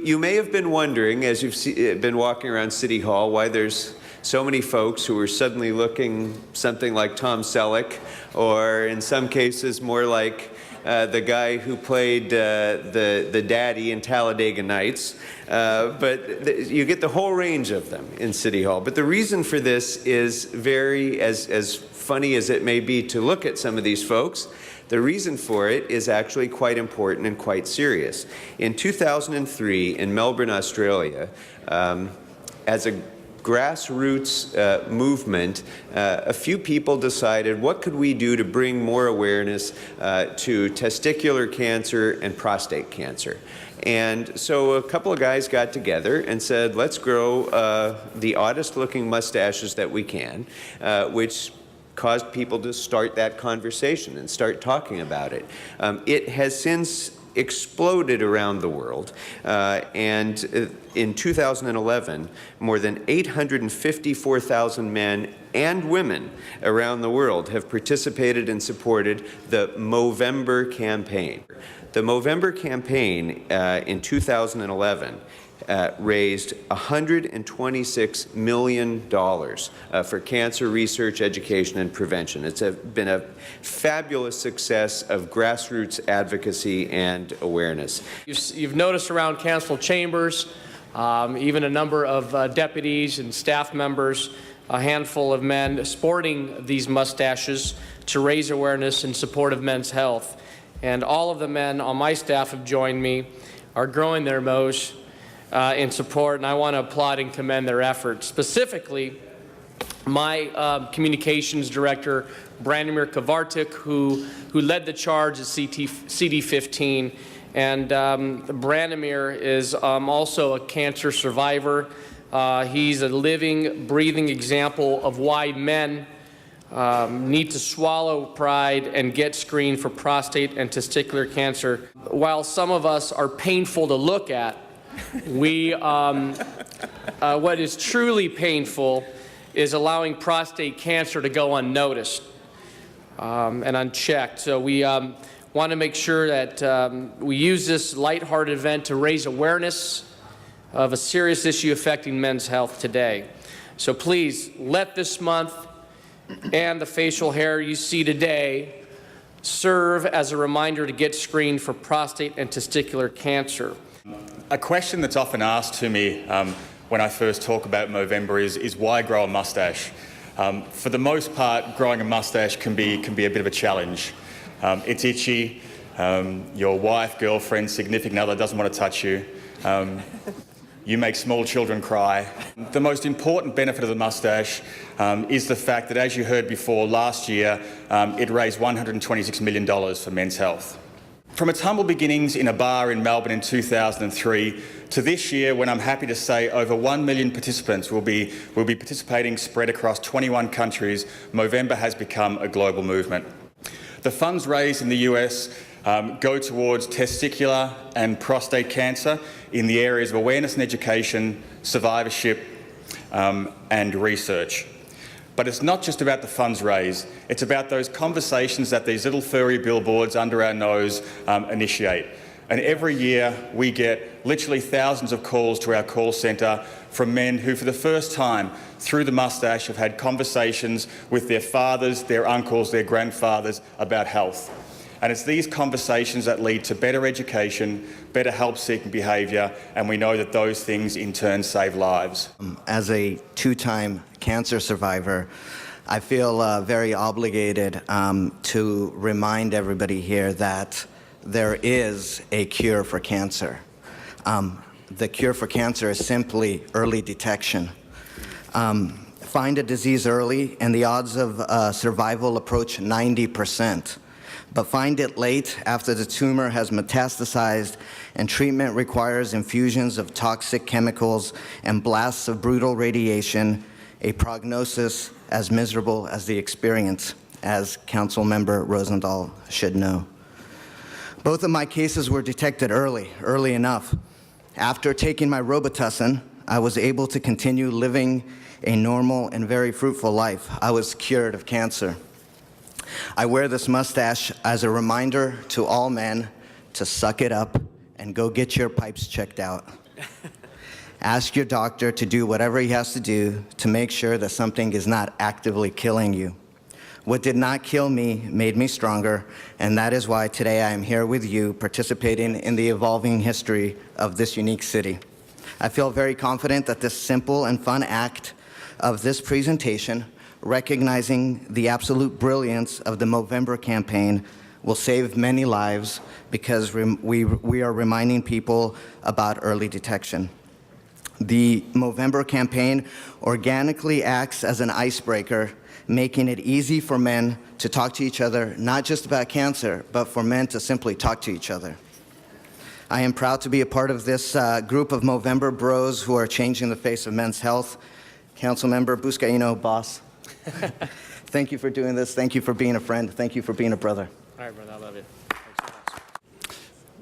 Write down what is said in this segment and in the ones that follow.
You may have been wondering, as you've been walking around City Hall, why there's so many folks who are suddenly looking something like Tom Selleck, or in some cases more like the guy who played the daddy in Talladega Nights. But you get the whole range of them in City Hall. But the reason for this is very, as funny as it may be to look at some of these folks, the reason for it is actually quite important and quite serious. In 2003, in Melbourne, Australia, as a grassroots movement, a few people decided, what could we do to bring more awareness to testicular cancer and prostate cancer? And so a couple of guys got together and said, let's grow the oddest looking mustaches that we can, which caused people to start that conversation and start talking about it. It has since exploded around the world, and in 2011, more than 854,000 men and women around the world have participated and supported the Movember Campaign. The Movember Campaign in 2011 raised $126 million for cancer research, education, and prevention. It's been a fabulous success of grassroots advocacy and awareness. You've noticed around council chambers, even a number of deputies and staff members, a handful of men sporting these mustaches to raise awareness in support of men's health. And all of the men on my staff have joined me, are growing their mows in support, and I want to applaud and commend their efforts. Specifically, my communications director, Branimir Kovartik, who led the charge at CD15, and Branimir is also a cancer survivor. He's a living, breathing example of why men need to swallow pride and get screened for prostate and testicular cancer. While some of us are painful to look at, what is truly painful is allowing prostate cancer to go unnoticed and unchecked. So we want to make sure that we use this lighthearted event to raise awareness of a serious issue affecting men's health today. So please, let this month and the facial hair you see today serve as a reminder to get screened for prostate and testicular cancer. A question that's often asked to me when I first talk about Movember is why grow a mustache? For the most part, growing a mustache can be a bit of a challenge. It's itchy. Your wife, girlfriend, significant other doesn't want to touch you. You make small children cry. The most important benefit of the mustache is the fact that, as you heard before, last year it raised $126 million for men's health. From its humble beginnings in a bar in Melbourne in 2003 to this year, when I'm happy to say over 1 million participants will be participating spread across 21 countries, Movember has become a global movement. The funds raised in the US go towards testicular and prostate cancer in the areas of awareness and education, survivorship, and research. But it's not just about the funds raised, it's about those conversations that these little furry billboards under our nose initiate. And every year we get literally thousands of calls to our call centre from men who for the first time through the mustache have had conversations with their fathers, their uncles, their grandfathers about health. And it's these conversations that lead to better education, better help-seeking behaviour, and we know that those things in turn save lives. As a two-time cancer survivor, I feel very obligated to remind everybody here that there is a cure for cancer. The cure for cancer is simply early detection. Find a disease early and the odds of survival approach 90%. But find it late after the tumor has metastasized and treatment requires infusions of toxic chemicals and blasts of brutal radiation, a prognosis as miserable as the experience, as Councilmember Rosendahl should know. Both of my cases were detected early enough. After taking my Robitussin, I was able to continue living a normal and very fruitful life. I was cured of cancer. I wear this mustache as a reminder to all men to suck it up and go get your pipes checked out. Ask your doctor to do whatever he has to do to make sure that something is not actively killing you. What did not kill me made me stronger, and that is why today I am here with you participating in the evolving history of this unique city. I feel very confident that this simple and fun act of this presentation, recognizing the absolute brilliance of the Movember campaign, will save many lives because we are reminding people about early detection. The Movember campaign organically acts as an icebreaker, making it easy for men to talk to each other, not just about cancer, but for men to simply talk to each other. I am proud to be a part of this group of Movember bros who are changing the face of men's health. Councilmember Buscaino, boss, thank you for doing this. Thank you for being a friend. Thank you for being a brother. All right, brother, I love you.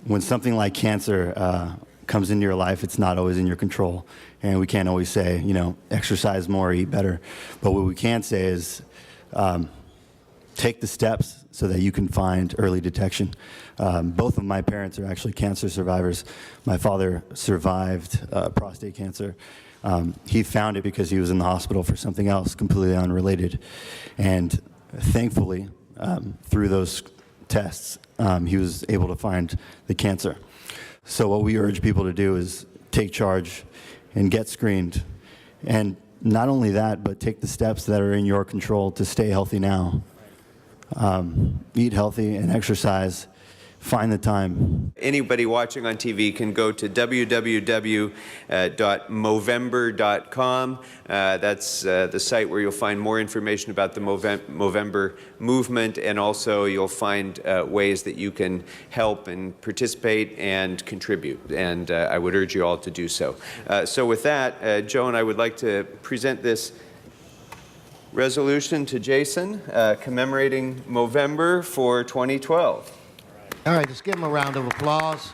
When something like cancer comes into your life, it's not always in your control. And we can't always say, exercise more, eat better. But what we can say is take the steps so that you can find early detection. Both of my parents are actually cancer survivors. My father survived prostate cancer. He found it because he was in the hospital for something else completely unrelated. And thankfully, through those tests, he was able to find the cancer. So what we urge people to do is take charge and get screened. And not only that, but take the steps that are in your control to stay healthy now. Eat healthy and exercise. Find the time. Anybody watching on TV can go to www.movember.com. That's the site where you'll find more information about the Movember movement, and also you'll find ways that you can help and participate and contribute. And I would urge you all to do so. So with that, Joe and I would like to present this resolution to Jason commemorating Movember for 2012. All right, let's give him a round of applause.